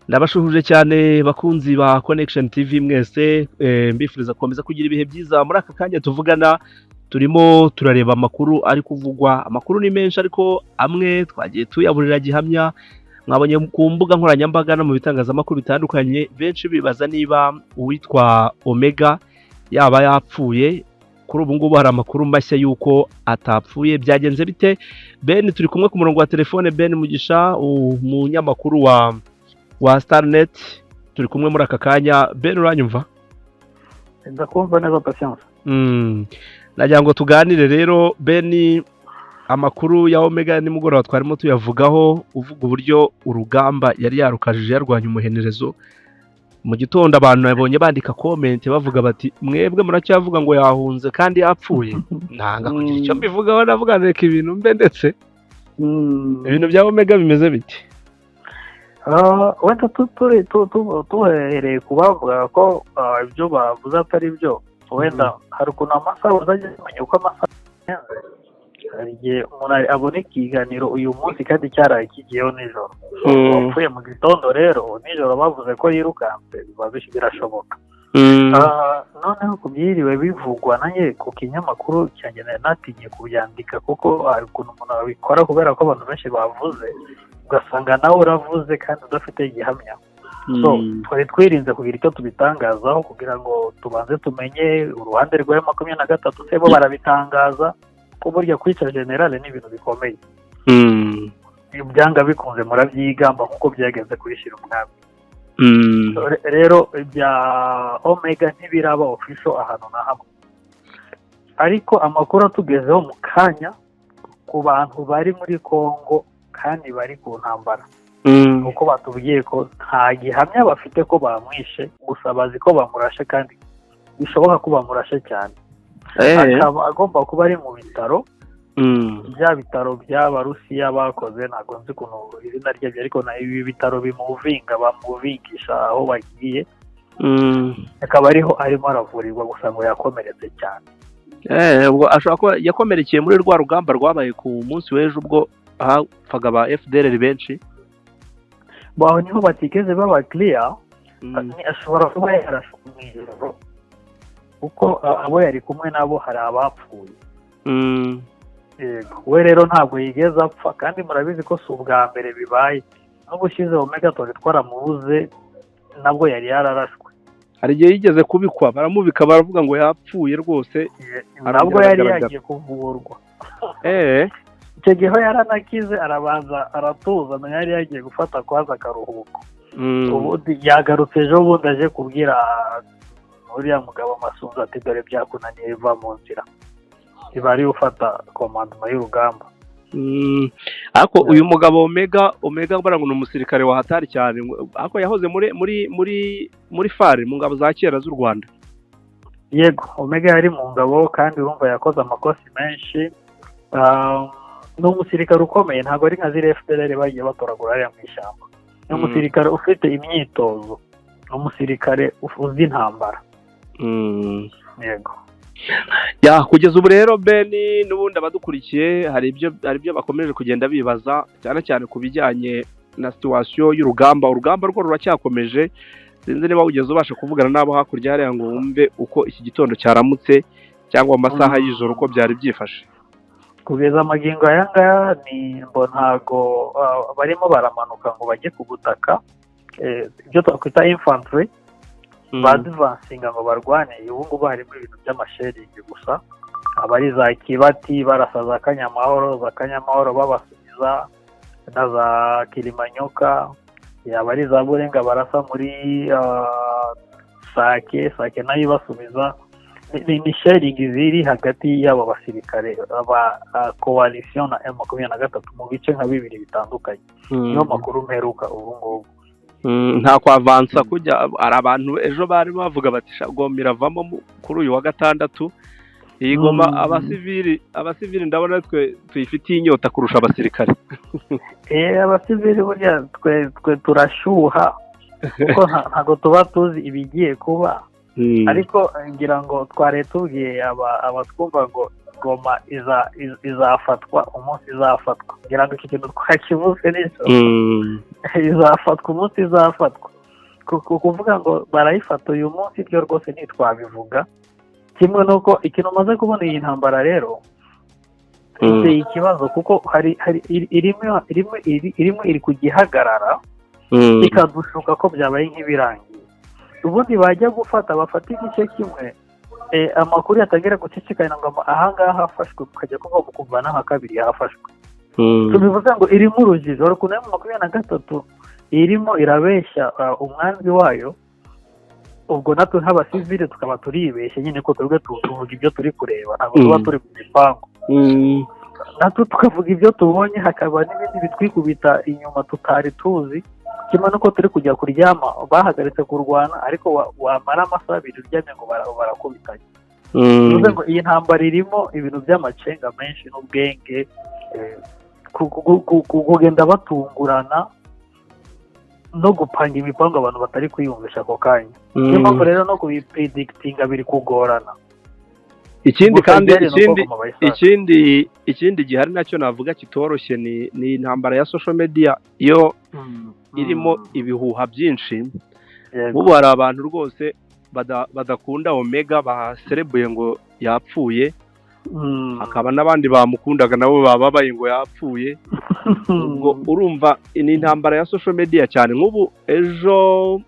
Ndabashuhuje cyane bakunzi ba Connection TV mwese, mbifuriza gukomeza kugira ibihe byiza. Muri aka kanya tuvugana turimo turareba amakuru ari kuvugwa. Amakuru ni menshi ariko amwe twagiye tuyaburira gihamya, mwabonye ku mbuga nkoranyambaga no mu bitangazamakuru bitandukanye. Benshi bibaza niba uwitwa Omega yaba yapfuye. Kuri ubu ngubu hari amakuru mashya yuko atapfuye. Byagenze bite? Ben turi kumwe ku murongo wa telefone. Ben Mugisha, umunyamakuru wa Starnet, turi kumwe muri aka kanya. Ben, uranyumva? Ndakumva neza Patience. Nagira ngo tuganire rero. Ben, amakuru ya Omega nimugoroba twarimo tuyavugaho, uvuga uburyo urugamba yari yarukajije yarwanya umuhenerezo. Mu gitondo abantu babonye bandika comment bavuga bati mwebwe muracyavuga ngo yahunze kandi yapfuye. Ntanga kugira icyo mbivugaho, navuga reka ibintu mbe ndetse ibintu bya Omega bimeze biti. Wenda tuhereye kubavuga ko ibyo bavuze atari byo. Wenda hari ukuntu amasaha uzajya umenya uko amasaha hari igihe umuntu abona ikiganiro uyu munsi kandi cyaraye kigiyeho nijoro. Wapfuye mu gitondo rero nijoro bavuze ko yirukanse, biba birashoboka. Noneho ku byiriwe bivugwa nanjye ku kinyamakuru cyanjye natinye kubyandika kuko hari ukuntu umuntu abikora kubera ko abantu benshi bavuze, ugasanga nawe uravuze kandi udafite igihamya. So twari twirinze kugira icyo tubitangazaho kugira ngo tubanze tumenye uruhande rwa M23 se bo barabitangaza ko burya kwica generale ni ibintu bikomeye. Byanga bikunze murabyigamba nkuko byagenze kurishira umwami. Rero bya Omega ntibiraba official ahantu na hamwe, ariko amakuru atugezeho mu kanya ku bantu bari muri Kongo kandi bari ku ntambara, uko batubwiye ko nta gihamya bafite ko bamwishe, gusa bazi ko bamurashe kandi bishoboka ko bamurashe cyane. Akaba agomba kuba ari mu bitaro, bya bitaro by'Abarusiya bakoze, ntabwo nzi ukuntu izina ryabyo, ariko na ibi bitaro bamuvingisha aho bagiye, akaba ariho arimo aravurirwa, gusa ngo yakomeretse cyane. Ubwo ashobora kuba yakomerekeye muri rwa rugamba rwabaye ku munsi w'ejo ubwo hapfaga ba FDLR benshi. Baho niho batigeze baba clear, ashobora kuba yarashwe mu ijoro kuko abo yari kumwe nabo hari abapfuye. We rero ntabwo yigeze apfa, kandi murabizi ko si ubwa mbere bibaye. N'ubushize Omega twaramubuze nabwo yari yararashwe. Hari igihe yigeze kubikwa, baramubika baravuga ngo yapfuye rwose, nabwo yari yagiye kuvurwa. Icyo gihe yaranakize arabanza aratuza, na yari yagiye gufata kwaza akaruhuko. Ubundi yagarutse ejo bundi aje kubwira uriya mugabo Masunzu ati dore byakunaniye va mu nzira, ibari ufata komandoma y'urugamba. Ariko uyu mugabo Omega mbara ngo ni umusirikare wa hatari cyane, ariko yahoze muri FARC, mu ngabo za kera z'u Rwanda. Yego, Omega yari mu ngabo kandi urumva yakoze amakosi menshi. Ni umusirikare ukomeye, ntabwo ari nka ziriya FDLR bagiye batoragura hariya mu ishyamba. Ni umusirikare ufite imyitozo, ni umusirikare uzi intambara. Yego. Kugeza ubu rero Ben, n'ubundi abadukurikiye hari ibyo bakomeje kugenda bibaza, cyane cyane ku bijyanye na situation y'urugamba. Urugamba rwo ruracyakomeje, sinzi niba ugeze ubasha kuvugana nabo hakurya hariya ngo wumve uko iki gitondo cyaramutse cyangwa mu masaha y'ijoro uko byari byifashe. Kugeza amagingo aya ngaya ni ntago barimo baramanuka ngo bajye ku butaka, ibyo twakwita infantry badvancinga ngo barwane. Ubu ngubu harimo ibintu by'amasheringi gusa, abari za Kibati barasa za Kanyamahoro babasubiza, na za Kilimanyoka, abari za Burenga barasa muri Sake nayo ibasubiza. Ni sharing ziri hagati y'aba basirikare aba coalition na M23 mu bice nka bibiri bitandukanye. Niyo makuru mperuka ubu ngubu. Nta kwavansa kujya, ari abantu ejo bari bavuga bati Goma iravamo kuri uyu wa gatandatu. Iyi Goma abasivili ndabona twe tuyifitiye inyota kurusha abasirikare. Abasivili burya twe turashuha kuko ntago tuba tuzi ibigiye kuba. Ariko ngira ngo tware tubwiye abatwumva ngo Goma izafatwa umunsi izafatwa ngira ngo iki kintu twakivuze neza izafatwa umunsi izafatwa kuvuga ngo barayifata uyu munsi byo rwose ntitwabivuga kimwe nuko ikintu umaze kubona iyi ntambara rero iteye ikibazo kuko hari irimo iri kugihagarara ikadushuka ko byabaye nk'ibirangiye ubundi bajya gufata bafata igice kimwe amakuru yatangira gucicikana ngo ahangaha hafashwe mukajya kuva mu kuvana nka kabiri hafashwe tubivuze ngo irimo urujijo hari ukuntu mu 23 irimo irabeshya umwanzi wayo ubwo natwe nk'abasivile tukaba turibeshye nyine ko twebwe tuvuga ibyo turi kureba ntabwo tuba turi mu gipangu natwe tukavuga ibyo tubonye hakaba n'ibindi bitwikubita inyuma tutari tuzi kimwe nuko turi kujya kuryama bahagaritse kurwana ariko wamara amasaha 2 uryamye ngo barakubitanye bivuze ngo iyi ntambara irimo ibintu by'amacenga menshi n'ubwenge kugenda batungurana no gupanga imipango abantu batari kwiyumvisha ako kanya niyo mpamvu rero no kubipredikitinga biri kugorana ikindi kandi ikindi gihari nacyo navuga kitoroshye ni intambara ya social media iyo irimo ibihuha byinshi ubu hari abantu rwose badakunda Omega baserebuye ngo yapfuye hakaba n'abandi bamukundaga nabo bababaye ngo yapfuye ubwo urumva ni intambara ya social media cyane nk'ubu ejo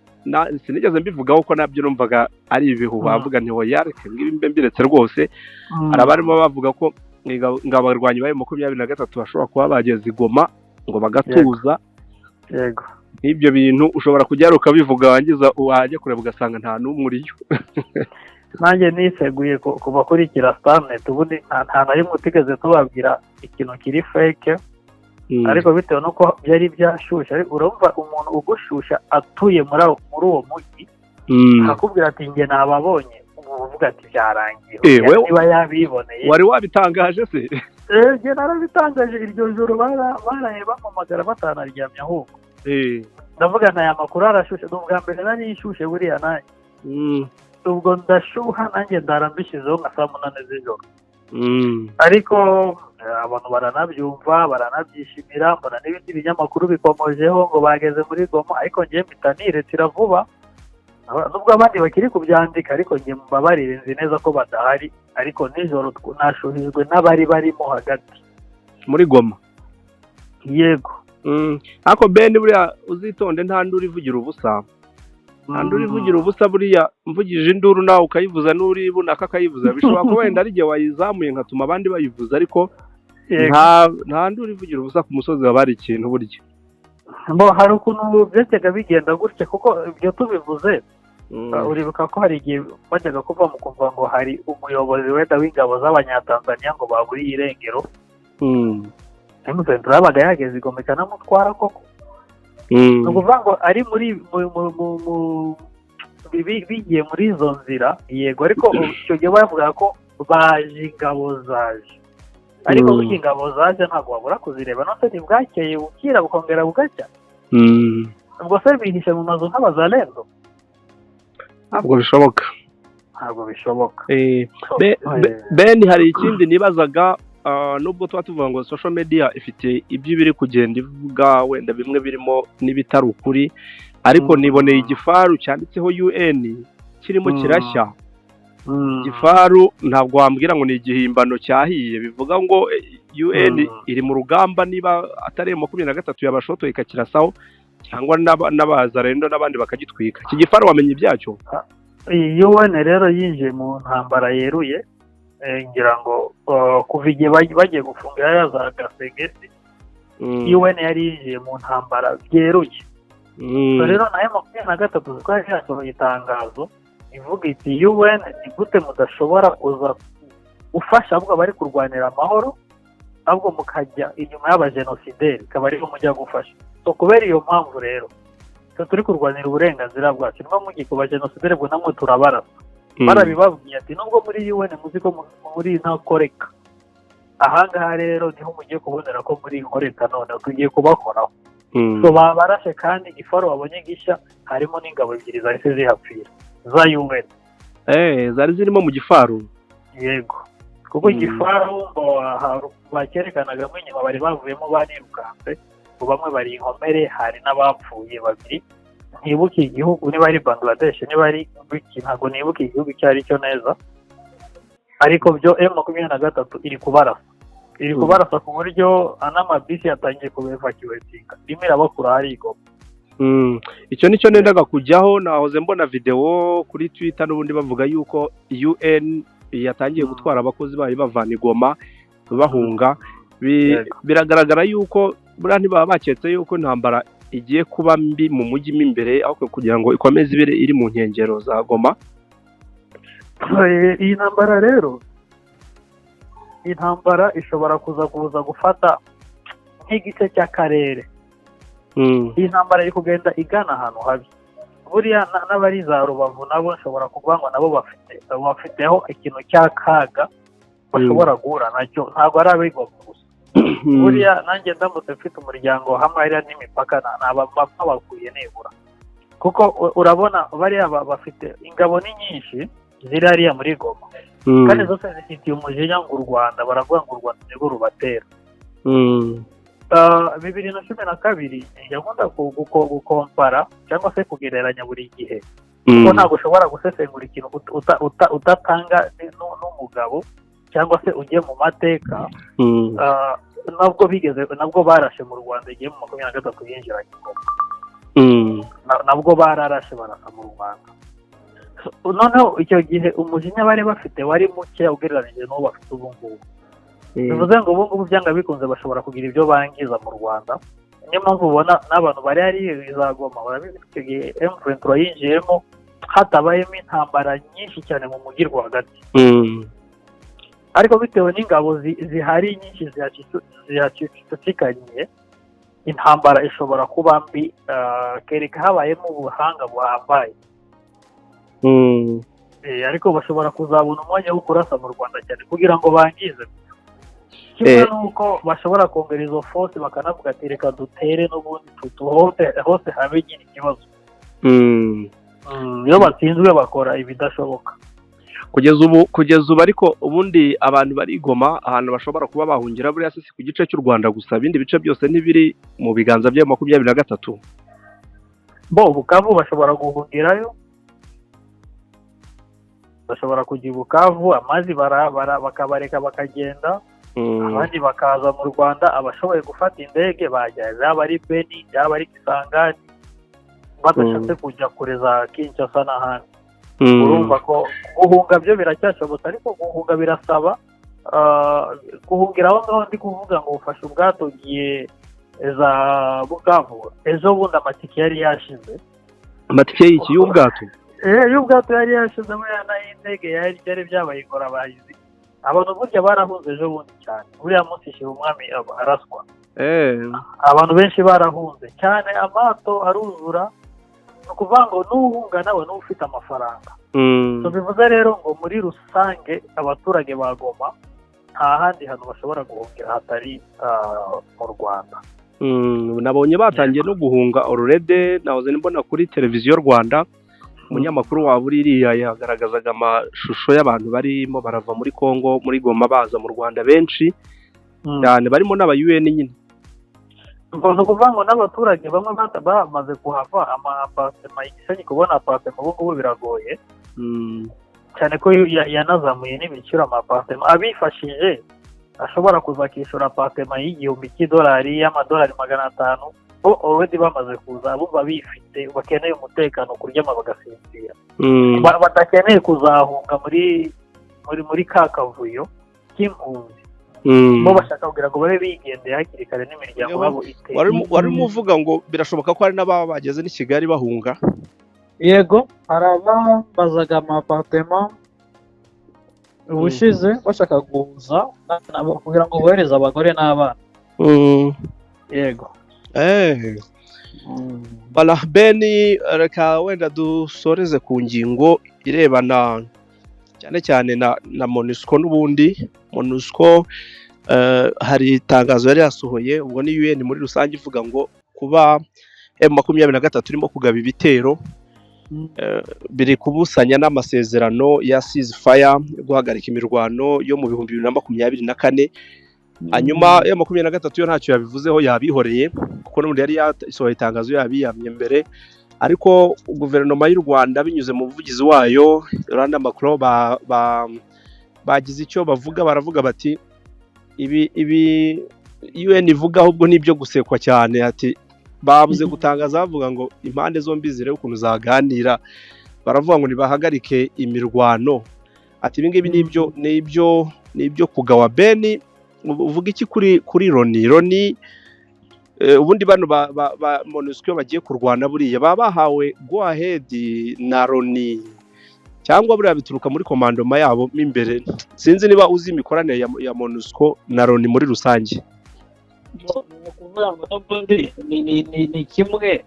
sinigeze mbivugaho ko nabyo numvaga ari ibihuha bavuga nti yareke ngibimbe mbiretse rwose arabarimo bavuga ko ngabarwanyi bayo 23 bashobora kuba bageze Goma ngo bagatuza yego ibyo bintu ushobora kujya ukabivuga wangiza wajya kureba ugasanga nta numwe uriyo nanjye niseguye kubakurikira Starnet ubundi nta na rimwe utigeze tubabwira ikintu kiri fake ariko bitewe nuko byari byashusha urumva umuntu ugushusha atuye muri uwo mujyi akakubwira ati njye nababonye uvuga ati byarangiye niba yabiboneye wari wabitangaje se njye narabitangaje iryo joro baraye bamamagara batanaryamye ahubwo ndavuga ntaya makuru arashushe n'ubwa mbere nari nshushe buriya nanjye ubwo ndashuha nanjye ndarambishizeho nka saa 8 z'ijoro ariko abantu baranabyumva baranabyishimira mbona n'ibindi binyamakuru bikomojeho ngo bageze muri Goma ariko njye mpita niretira vuba nubwo abandi bakiri kubyandika ariko njye mbabarire nzi neza ko badahari ariko nijoro nashuhijwe n'abari barimo hagati muri Goma yego ako Ben buriya uzitonde nta nduri ivugira ubusa nduri ivugira ubusa buriya mvugije induru nawe ukayivuza n'uri bunaka akayivuza bishobora kuba wenda ari gihe wayizamuye nkatuma abandi bayivuza ariko nta nduri ivugira ubusa ku musozi wabari ikintu burya hari ukuntu byajyaga bigenda gutya kuko ibyo tubivuze uribuka ko hari igihe bajyaga kuva mu kumva ngo hari umuyobozi wenda w'ingabo z'abanyatanzania ngo baburiye irengero M23 yabaga yageze Goma ikanamutwara koko ni ukuvuga ngo ari bigiye muri izo nzira yego ariko icyo gihe bavuga ko baje ingabo zaje ariko burya ingabo zaje ntabwo wabura kuzireba none ntibwakeye bukira bukongera bugacya ubwo se bihishe mu mazu nk'abazalendo ntabwo bishoboka Ben hari ikindi nibazaga nubwo tuba tuvuga ngo social media ifite ibyo biri kugenda ivuga wenda bimwe birimo n'ibitari ukuri ariko niboneye igifaru cyanditseho UN kirimo kirashya igifaru ntabwo wambwira ngo ni igihimbano cyahiye bivuga ngo UN iri mu rugamba niba atari 23 yabashoto ikakirasaho cyangwa n'abazarendo n'abandi bakagitwika iki gifaru wamenye ibyacyo UN rero yinjiye mu ntambara yeruye ngira ngo kuva igihe bagiye gufungira za Gasegesi UN yari yinjiye mu ntambara byeruye rero nayo 23 twari yasohoye itangazo ivuga iti UN ni gute mudashobora kuza ufasha ahubwo bari kurwanira amahoro ahubwo mukajya inyuma y'abajenosideri ikaba ariho mujya gufasha so kubera iyo mpamvu rero turi kurwanira uburenganzira bwacu niba mugiye ku bajenosideri bwo namwe turabarasa barabibabwiye ati nubwo muri UN muzi ko muri ntakoreka ahangaha rero niho mugiye kubonera ko muri nkoreka none tugiye kubakoraho so babarashe kandi igifaru wabonye gishya harimo n'ingabo ebyiri zahise zihapfira za UN zari zirimo mu gifaru yego kuko igifaru bakerekanagamo inyuma bari bavuyemo banirukanse, ngo bamwe bari inkomere, hari n'abapfuye babiri. Ntibuke igihugu niba ari Bangladesh, niba ari ntabwo nibuke igihugu icyo ari cyo neza, ariko byo M23 iri kubarasa ku buryo n'amabisi yatangiye kubevacuatinga, rimwe irabakura hari Goma. Icyo nicyo nendaga kujyaho, nahoze mbona video kuri Twitter n'ubundi bavuga yuko UN yatangiye gutwara abakozi bayo bavana Goma bahunga. Biragaragara yuko buriya ntibaba baketse yuko intambara igiye kuba mbi mu mujyi imbere, aho kugira ngo ikomeze ibere iri mu nkengero za Goma. Iyi ntambara rero, intambara ishobora kuza gufata nk'igice cy'akarere. Iyi ntambara iri kugenda igana ahantu habi. Buriya n'abari za Rubavu nabo nshobora kuvuga ngo nabo bafiteho ikintu cy'akaga bashobora guhura nacyo, ntabwo ari abigoma gusa. Buriya nanjye ndamutse mfite umuryango hamwe hariya n'imipaka bakuye nibura, kuko urabona bariya bafite ingabo ni nyinshi ziri hariya muri Goma, kandi zose zifitiye umujinya ngo u Rwanda, baravuga ngo u Rwanda nirwo rubatera. 2012 yakunda gukompara cyangwa se kugereranya buri gihe, kuko ntabwo ushobora gusesengura ikintu udatanga n'umugabo cyangwa se ugiye mu mateka. Nabwo barashe mu Rwanda igihe mu 23 yinjiranye Goma, nabwo bararashe barasa mu Rwanda. Noneho icyo gihe umujinya bari bafite wari muke ugereranyije n'uwo bafite ubu ngubu. Bivuze ngo ubu ngubu byanga bikunze bashobora kugira ibyo bangiza mu Rwanda. Niyo mpamvu ubona n'abantu bari hari za Goma barabizi icyo gihe M23 yinjiyemo hatabayemo intambara nyinshi cyane mu mujyi rwagati. Ariko bitewe n'ingabo zihari nyinshi zihacicikanye, intambara ishobora kuba mbi, kereka habayemo ubuhanga buhambaye. Ariko bashobora kuzabona umwanya wo kurasa mu Rwanda cyane kugira ngo bangize. Kimwe nuko bashobora kongera izo force bakanavuga ati reka dutere n'ubundi hose habe nyine ikibazo. Iyo batsinzwe bakora ibidashoboka. Kugeza ubu ariko ubundi abantu bari Goma ahantu bashobora kuba bahungira buriya si ku gice cy'u Rwanda gusa, ibindi bice byose ntibiri mu biganza bya 23. Bukavu bashobora guhungirayo, bashobora kujya Bukavu, amazi bakabareka bakagenda, abandi bakaza mu Rwanda, abashoboye gufata indege bajya, yaba ari Beni yaba ari Kisangani, badashatse kujya kure za Kinshasa n'ahandi. Urumva ko guhunga byo biracyashobotse, ariko guhunga birasaba guhungira aho ngaho ndi kuvuga ngo ufashe ubwato ugiye za Bukavu. Ejo bundi amatike yari yashize. Amatike y'iki y'ubwato? Y'ubwato yari yashize, n'indege yari byabaye ingorabahizi. Abantu burya barahunze ejo bundi cyane, buriya munsi shira umwami araswa. Abantu benshi barahunze cyane, amato aruzura. Ukuvuga ngo n'uhunga nawe n'ufite amafaranga. Bivuze rero ngo muri rusange abaturage ba Goma nta handi hantu bashobora guhungira hatari mu Rwanda. Nabonye batangiye no guhunga already, nahoze mbona kuri televiziyo Rwanda umunyamakuru waba uriya yagaragazaga amashusho y'abantu barimo barava muri Kongo muri Goma baza mu Rwanda benshi cyane, barimo n'aba UN nyine. Ngo kuvuga ngo n'abaturage bamwe bamaze kuhava amapasema igisenyi, kubona apasema ubu biragoye cyane ko yanazamuye n'ibiciro amapasema abifashije ashobora kuzakishura apasema $1,000 y'amadolari 500. Already bamaze kuza bumva bifite, bakeneye umutekano kuryama bagasinzira, badakeneye kuzahunga muri ka kavuyo k'impunzi. Bo bashaka kugira ngo babe bigendeye hakiri kare n'imiryango yabo iteye. Warimo uvuga ngo birashoboka ko hari n'ababa bageze n'i Kigali bahunga? Yego, hari ababazaga amapatema ubushize bashaka guhuza kugira ngo bohereze abagore n'abana. Yego. Beni, reka wenda dusoreze ku ngingo irebana cyane cyane na MONUSCO. N'ubundi MONUSCO hari itangazo yari yasohoye, ubwo ni UN muri rusange, ivuga ngo kuba M23 irimo kugaba ibitero biri kubusanya n'amasezerano ya ceasefire yo guhagarika imirwano yo mu 2024 hanyuma ya 23 yo ntacyo yabivuzeho yabihoreye kuko n'ubundi yari yasohoye itangazo yabiyamye mbere ariko guverinoma y'u Rwanda binyuze mu buvugizi wayo Rwanda Macron bagize icyo bavuga baravuga bati ibi UN ivuga ahubwo nibyo gusekwa cyane ati babuze gutangaza bavuga ngo impande zombi zire ukuntu zaganira baravuga ngo nibahagarike imirwano ati ibingibi nibyo kugawa Beni uvuga iki kuri Loni ubundi bano ba MONUSCO bagiye kurwana buriya bahawe go ahead na Loni cyangwa buriya bituruka muri komandoma yabo imbere sinzi niba uzi imikoranire ya MONUSCO na Loni muri rusange ni kimwe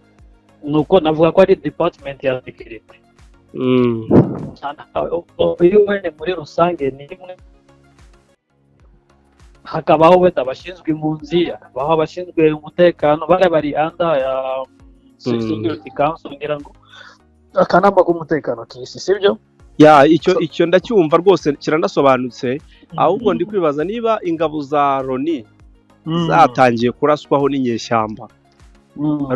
nuko navuga ko ari department ya security muri rusange ni imwe hakabaho wenda abashinzwe impunzi hakabaho abashinzwe umutekano bari anda ya security council ngira ngo akanama k'umutekano k'isi sibyo ya icyo ndacyumva rwose kiranasobanutse ahubwo ndi kwibaza niba ingabo za Loni zatangiye kuraswaho n'inyeshyamba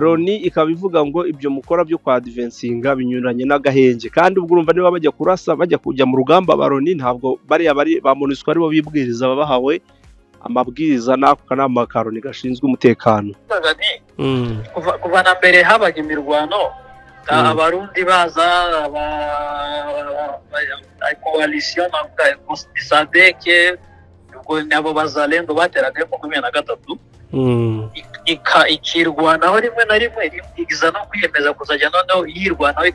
Loni ikaba ivuga ngo ibyo mukora byo kwa advancinga binyuranye n'agahenge kandi ubwo urumva niba bajya kurasa bajya kujya mu rugamba ba Loni ntabwo bari ba MONUSCO aribo bibwiriza babahawe amabwiriza n'ako kanama ka Loni gashinzwe umutekano kuva na mbere habaga imirwano abarundi baza coalition SADC ubwo nabo bazalendo bateraga 23 ikirwanaho rimwe na rimwe igiza no kwiyemeza kuzajya noneho yirwanaho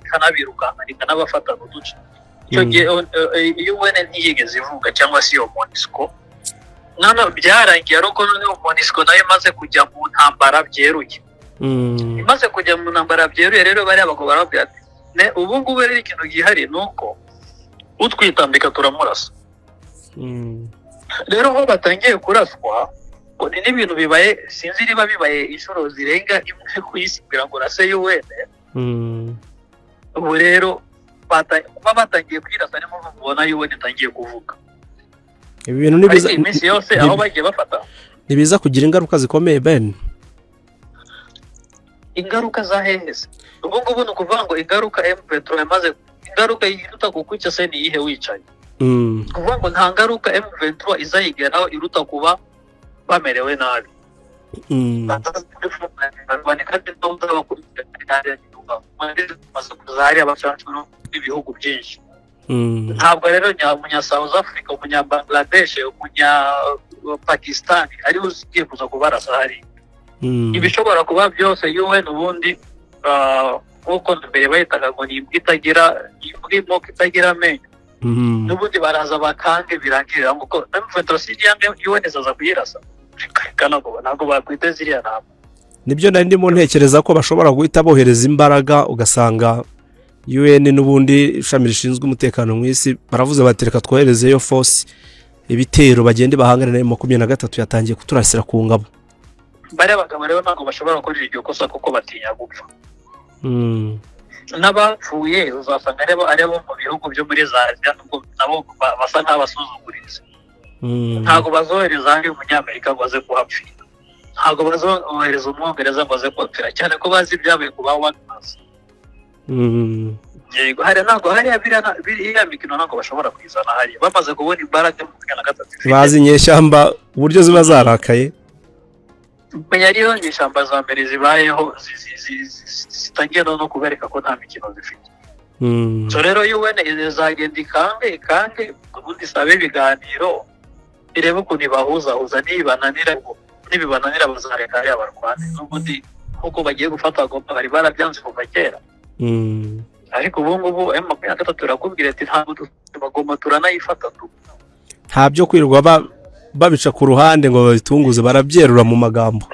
ikanabirukana ikanabafata n'uduce icyo gihe UN ntiyigeze ivuga cyangwa se iyo MONUSCO nano byarangiye ariko noneho MONUSCO nayo imaze kujya mu ntambara byeruye imaze kujya mu ntambara byeruye rero bari abagabo barabwira ati ubu ngubu rero ikintu gihari nuko utwitambika turamurasa rero aho batangiye kuraswa ni n'ibintu bibaye sinzi niba bibaye inshuro zirenga imwe ku isi kugira ngo rase UN ubu rero kuba batangiye kwirasa niyo mpamvu mubona UN itangiye kuvuga ibi bintu nibiza iminsi yose aho bagiye bafata nibiza kugira ingaruka zikomeye Ben ingaruka za hehese ubwo ngubu ni ukuvuga ngo ingaruka M23 yamaze ingaruka yiruta kukwica se ni ihe wicaye kuvuga ngo nta ngaruka M23 izayigeraho iruta kuba bamerewe nabi ibihugu byinshi ntabwo rero umunya South Africa umunya Bangladesh umunya Pakistan ari ugiye kuza kubarasa hari ibishobora kuba byose UN ubundi nkuko mbere bahitaga ngo ni imbwa itagira amenyo n'ubundi baraza bakange birangirira ngo M23 yange UN izaza kuyirasa ntabwo bakwiteza iriya ntabwo nibyo nari ndimo ntekereza ko bashobora guhita bohereza imbaraga ugasanga UN n'ubundi ishami rishinzwe umutekano mu isi baravuze batereka twoherezeyo force ibitero bagende bahangana na 23 yatangiye kuturasira ku ngabo bari abagabo rero ntabwo bashobora gukora iryo kosa kuko batinya gupfa n'abapfuye uzasanga arebo mu bihugu byo muri za Aziya nabo basa nk'abasuzuguritse ntabwo bazohereza umunyamerika ngo aze kuhapfira ntabwo bazohereza umwongereza ngo aze kuhapfira cyane ko bazi ibyabaye ku ba Wagner yego ntabwo hariya mikino ntabwo bashobora kwizana hariya bamaze kubona imbaraga mu 23 bazi inyeshyamba uburyo ziba zarakaye menya ariyo nyeshyamba za mbere zibayeho zitangiye no kubereka ko nta mikino zifite so rero UN izagenda ikange ubundi sabe ibiganiro irebe ukuntu ibahuzahuza nibibananira bazareka hariya barwane n'ubundi nk'uko bagiye gufata agomba bari barabyanze kuva kera ariko ubu ngubu M23 irakubwira ati ntabwo bagomba turanayifata nta byo kwirirwa babica ku ruhande ngo babitunguze barabyerura mu magambo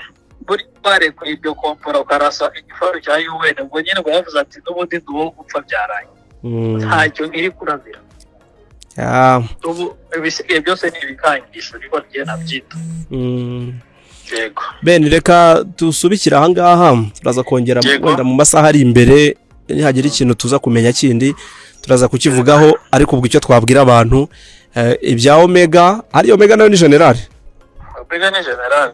buri barekuye ibyo kompora ukarasa igifaru cya UN ubwo nyine bavuze ati n'ubundi duwo gupfa byaraye ntacyo iri kuramira ubu ibisigaye byose ni ibikangisho niko ngiye nabyita yego Ben reka tusubikira aha ngaha turaza kongera wenda mu masaha ari imbere nihagira ikintu tuza kumenya kindi turaza kukivugaho, ariko ubwo icyo twabwira abantu ibya Omega, ari Omega nayo ni general. Omega ni general.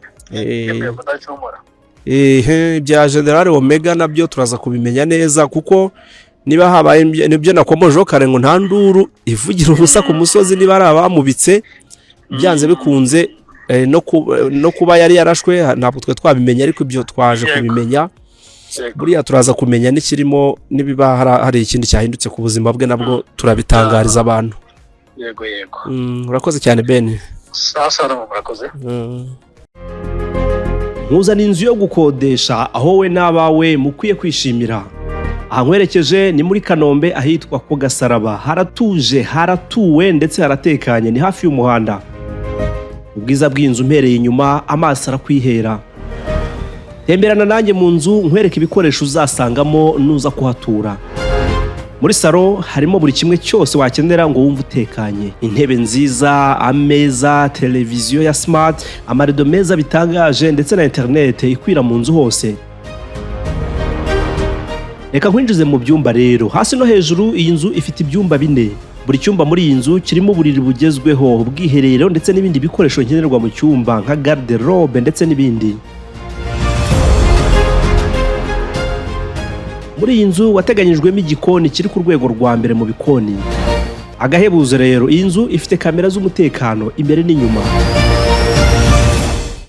Ibya general Omega nabyo turaza kubimenya neza, kuko niba habaye nibyo nakomojeho kare ngo nta nduru ivugira ubusa ku musozi, niba ari abamubitse byanze bikunze no kuba yari yarashwe ntabwo twe twabimenya, ariko ibyo twaje kubimenya. Buriya turaza kumenya n'ikirimo, nibiba hari ikindi cyahindutse ku buzima bwe nabwo turabitangariza abantu. Yego. Urakoze cyane Ben. Sasa murakoze. Nkuzana inzu yo gukodesha aho we n'abawe mukwiye kwishimira. Aha nkwerekeje ni muri Kanombe ahitwa ku Gasaraba, haratuje, haratuwe ndetse haratekanye, ni hafi y'umuhanda. Ubwiza bw'inzu mpereye inyuma, amaso arakwihera. Temberana nanjye mu nzu nkwereke ibikoresho uzasangamo nuza kuhatura. Muri salo harimo buri kimwe cyose wakenera ngo wumve utekanye. Intebe nziza, ameza, televiziyo ya smart, amarido meza bitangaje ndetse na internet ikwira mu nzu hose. Reka nkwinjize mu byumba rero. Hasi no hejuru iyi nzu ifite ibyumba 4. Buri cyumba muri iyi nzu kirimo uburiri bugezweho, ubwiherero ndetse n'ibindi bikoresho nkenerwa mu cyumba nka garde-robe ndetse n'ibindi. Muri iyi nzu wateganyijwemo igikoni kiri ku rwego rwa mbere mu bikoni. Agahebuzo rero, iyi nzu ifite kamera z'umutekano imbere n'inyuma.